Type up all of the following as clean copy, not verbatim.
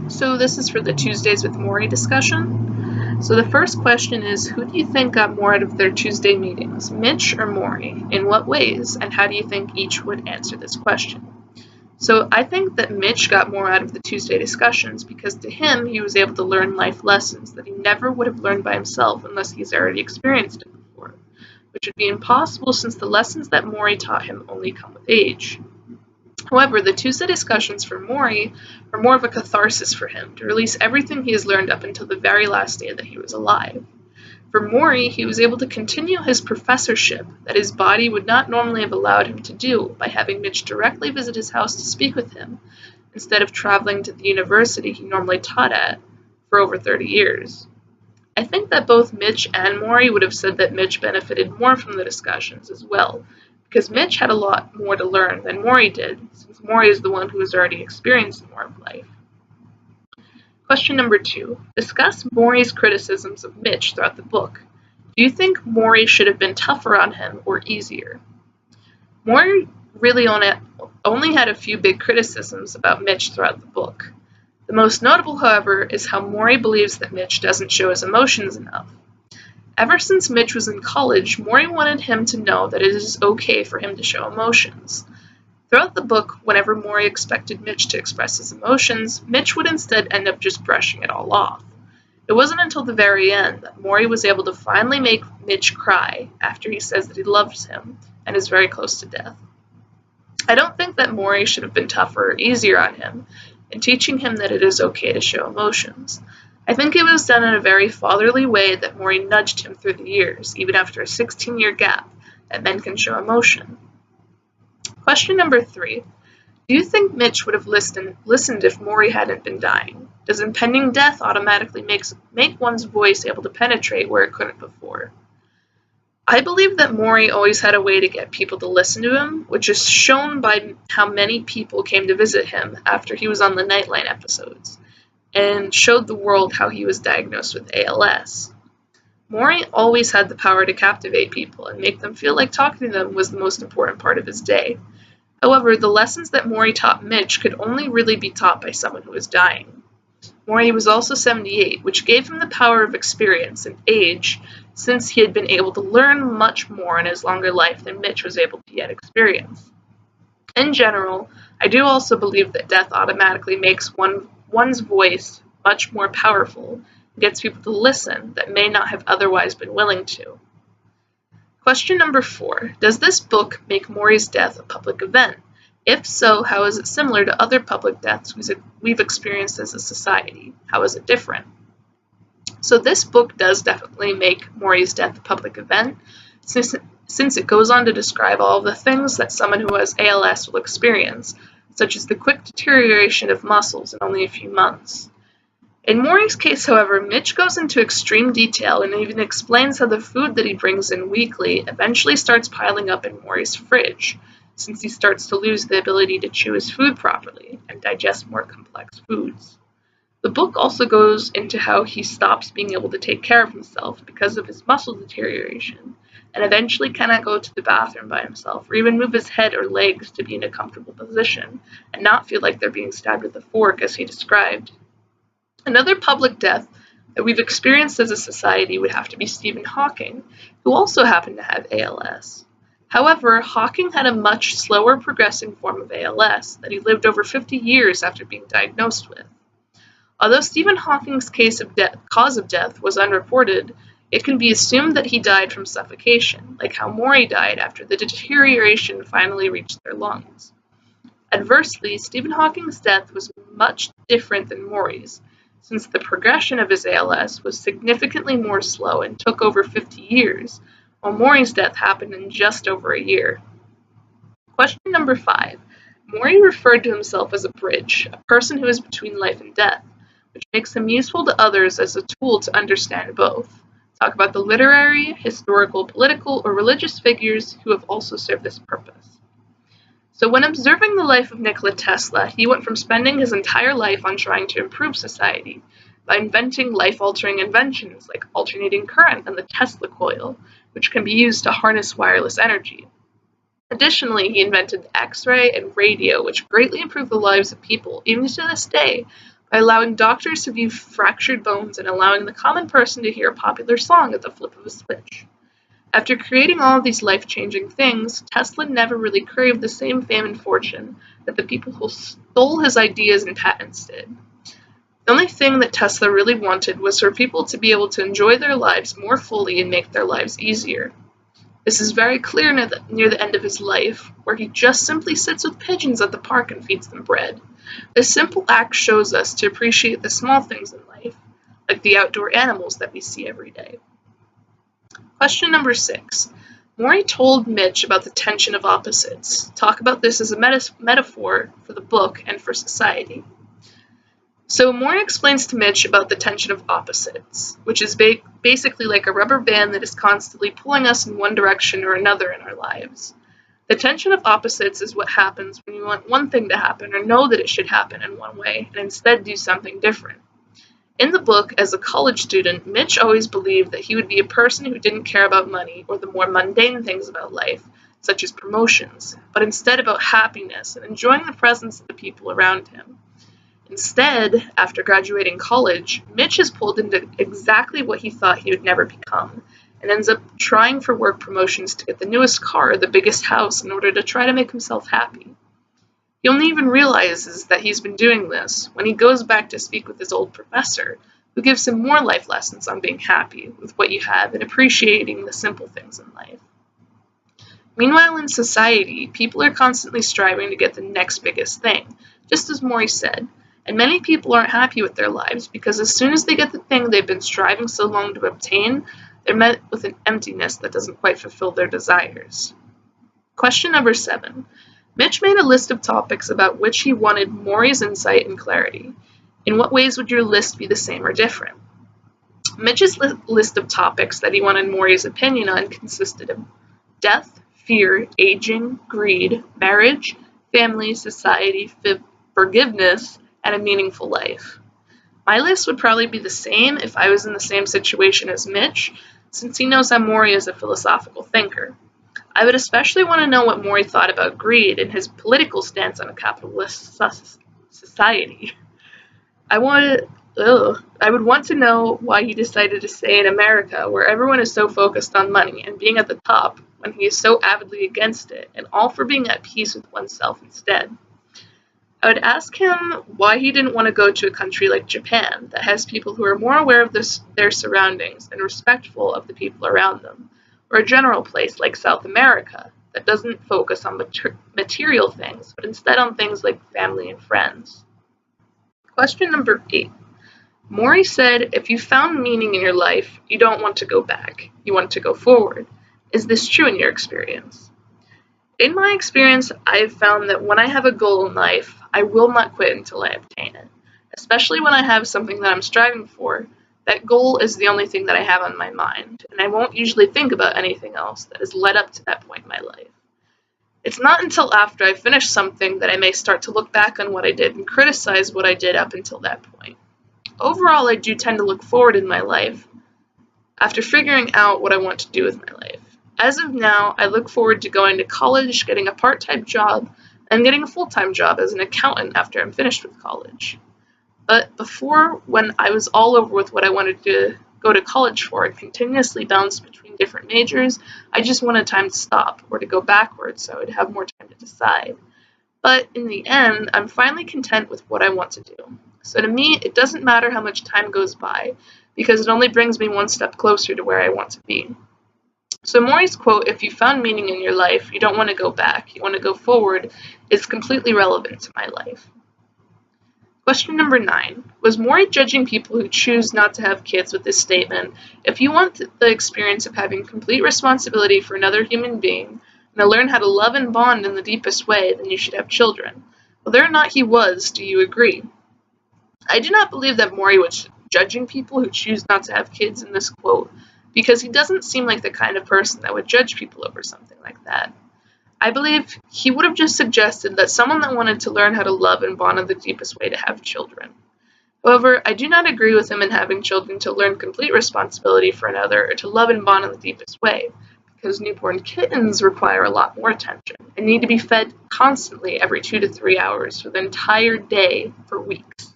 So this is for the Tuesdays with Morrie discussion. So the first question is, who do you think got more out of their Tuesday meetings, Mitch or Morrie? In what ways? And how do you think each would answer this question? So I think that Mitch got more out of the Tuesday discussions because to him, he was able to learn life lessons that he never would have learned by himself unless he's already experienced it before, which would be impossible since the lessons that Morrie taught him only come with age. However, the Tuesday discussions for Morrie were more of a catharsis for him to release everything he has learned up until the very last day that he was alive. For Morrie, he was able to continue his professorship that his body would not normally have allowed him to do by having Mitch directly visit his house to speak with him, instead of traveling to the university he normally taught at for over 30 years. I think that both Mitch and Morrie would have said that Mitch benefited more from the discussions as well, because Mitch had a lot more to learn than Morrie did, since Morrie is the one who has already experienced more of life. Question number 2. Discuss Morrie's criticisms of Mitch throughout the book. Do you think Morrie should have been tougher on him or easier? Morrie really only had a few big criticisms about Mitch throughout the book. The most notable, however, is how Morrie believes that Mitch doesn't show his emotions enough. Ever since Mitch was in college, Morrie wanted him to know that it is okay for him to show emotions. Throughout the book, whenever Morrie expected Mitch to express his emotions, Mitch would instead end up just brushing it all off. It wasn't until the very end that Morrie was able to finally make Mitch cry after he says that he loves him and is very close to death. I don't think that Morrie should have been tougher or easier on him in teaching him that it is okay to show emotions. I think it was done in a very fatherly way that Morrie nudged him through the years, even after a 16-year gap, that men can show emotion. Question number 3. Do you think Mitch would have listened if Morrie hadn't been dying? Does impending death automatically make one's voice able to penetrate where it couldn't before? I believe that Morrie always had a way to get people to listen to him, which is shown by how many people came to visit him after he was on the Nightline episodes, and showed the world how he was diagnosed with ALS. Morrie always had the power to captivate people and make them feel like talking to them was the most important part of his day. However, the lessons that Morrie taught Mitch could only really be taught by someone who was dying. Morrie was also 78, which gave him the power of experience and age, since he had been able to learn much more in his longer life than Mitch was able to yet experience. In general, I do also believe that death automatically makes one's voice much more powerful and gets people to listen that may not have otherwise been willing to. Question number 4. Does this book make Morrie's death a public event? If so, how is it similar to other public deaths we've experienced as a society? How is it different? So this book does definitely make Morrie's death a public event, since it goes on to describe all of the things that someone who has ALS will experience, such as the quick deterioration of muscles in only a few months. In Morrie's case, however, Mitch goes into extreme detail and even explains how the food that he brings in weekly eventually starts piling up in Morrie's fridge, since he starts to lose the ability to chew his food properly and digest more complex foods. The book also goes into how he stops being able to take care of himself because of his muscle deterioration, and eventually cannot go to the bathroom by himself or even move his head or legs to be in a comfortable position and not feel like they're being stabbed with a fork, as he described. Another public death that we've experienced as a society would have to be Stephen Hawking, who also happened to have ALS. However, Hawking had a much slower progressing form of ALS that he lived over 50 years after being diagnosed with. Although Stephen Hawking's cause of death was unreported, it can be assumed that he died from suffocation, like how Morrie died after the deterioration finally reached their lungs. Adversely, Stephen Hawking's death was much different than Morrie's, since the progression of his ALS was significantly more slow and took over 50 years, while Morrie's death happened in just over a year. Question number 5. Morrie referred to himself as a bridge, a person who is between life and death, which makes him useful to others as a tool to understand both. Talk about the literary, historical, political, or religious figures who have also served this purpose. So when observing the life of Nikola Tesla, he went from spending his entire life on trying to improve society by inventing life-altering inventions like alternating current and the Tesla coil, which can be used to harness wireless energy. Additionally, he invented the X-ray and radio, which greatly improved the lives of people, even to this day, by allowing doctors to view fractured bones and allowing the common person to hear a popular song at the flip of a switch. After creating all of these life-changing things, Tesla never really craved the same fame and fortune that the people who stole his ideas and patents did. The only thing that Tesla really wanted was for people to be able to enjoy their lives more fully and make their lives easier. This is very clear near the end of his life, where he just simply sits with pigeons at the park and feeds them bread. This simple act shows us to appreciate the small things in life, like the outdoor animals that we see every day. Question number 6. Morrie told Mitch about the tension of opposites. Talk about this as a metaphor for the book and for society. So Morrie explains to Mitch about the tension of opposites, which is basically like a rubber band that is constantly pulling us in one direction or another in our lives. The tension of opposites is what happens when you want one thing to happen or know that it should happen in one way and instead do something different. In the book, as a college student, Mitch always believed that he would be a person who didn't care about money or the more mundane things about life, such as promotions, but instead about happiness and enjoying the presence of the people around him. Instead, after graduating college, Mitch is pulled into exactly what he thought he would never become, and ends up trying for work promotions to get the newest car or the biggest house in order to try to make himself happy. He only even realizes that he's been doing this when he goes back to speak with his old professor, who gives him more life lessons on being happy with what you have and appreciating the simple things in life. Meanwhile, in society, people are constantly striving to get the next biggest thing, just as Morrie said, and many people aren't happy with their lives because as soon as they get the thing they've been striving so long to obtain, they're met with an emptiness that doesn't quite fulfill their desires. Question number 7. Mitch made a list of topics about which he wanted Morrie's insight and clarity. In what ways would your list be the same or different? Mitch's list of topics that he wanted Morrie's opinion on consisted of death, fear, aging, greed, marriage, family, society, forgiveness, and a meaningful life. My list would probably be the same if I was in the same situation as Mitch, since he knows that Morrie is a philosophical thinker. I would especially want to know what Morrie thought about greed and his political stance on a capitalist society. I would want to know why he decided to stay in America, where everyone is so focused on money and being at the top, when he is so avidly against it, and all for being at peace with oneself instead. I would ask him why he didn't want to go to a country like Japan that has people who are more aware of their surroundings and respectful of the people around them, or a general place like South America that doesn't focus on material things, but instead on things like family and friends. Question number 8. Morrie said, if you found meaning in your life, you don't want to go back. You want to go forward. Is this true in your experience? In my experience, I have found that when I have a goal in life, I will not quit until I obtain it. Especially when I have something that I'm striving for, that goal is the only thing that I have on my mind, and I won't usually think about anything else that has led up to that point in my life. It's not until after I finish something that I may start to look back on what I did and criticize what I did up until that point. Overall, I do tend to look forward in my life after figuring out what I want to do with my life. As of now, I look forward to going to college, getting a part-time job, and getting a full-time job as an accountant after I'm finished with college. But before, when I was all over with what I wanted to go to college for and continuously bounced between different majors, I just wanted time to stop or to go backwards so I would have more time to decide. But in the end, I'm finally content with what I want to do. So to me, it doesn't matter how much time goes by, because it only brings me one step closer to where I want to be. So Morrie's quote, if you found meaning in your life, you don't want to go back, you want to go forward, is completely relevant to my life. Question number 9. Was Morrie judging people who choose not to have kids with this statement, if you want the experience of having complete responsibility for another human being, and to learn how to love and bond in the deepest way, then you should have children? Whether or not he was, do you agree? I do not believe that Morrie was judging people who choose not to have kids in this quote, because he doesn't seem like the kind of person that would judge people over something like that. I believe he would have just suggested that someone that wanted to learn how to love and bond in the deepest way to have children. However, I do not agree with him in having children to learn complete responsibility for another or to love and bond in the deepest way, because newborn kittens require a lot more attention and need to be fed constantly every 2 to 3 hours for the entire day for weeks.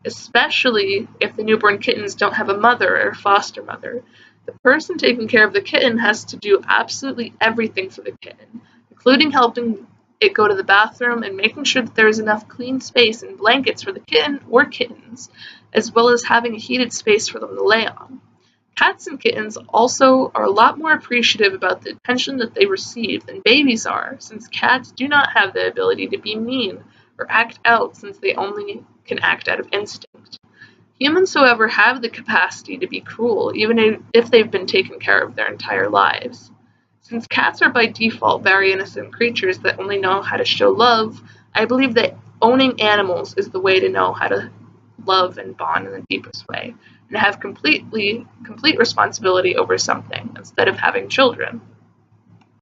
especially if the newborn kittens don't have a mother or foster mother. The person taking care of the kitten has to do absolutely everything for the kitten, including helping it go to the bathroom and making sure that there is enough clean space and blankets for the kitten or kittens, as well as having a heated space for them to lay on. Cats and kittens also are a lot more appreciative about the attention that they receive than babies are, since cats do not have the ability to be mean or act out, since they only can act out of instinct. Humans, however, have the capacity to be cruel, even if they've been taken care of their entire lives. Since cats are by default very innocent creatures that only know how to show love, I believe that owning animals is the way to know how to love and bond in the deepest way, and have complete responsibility over something instead of having children.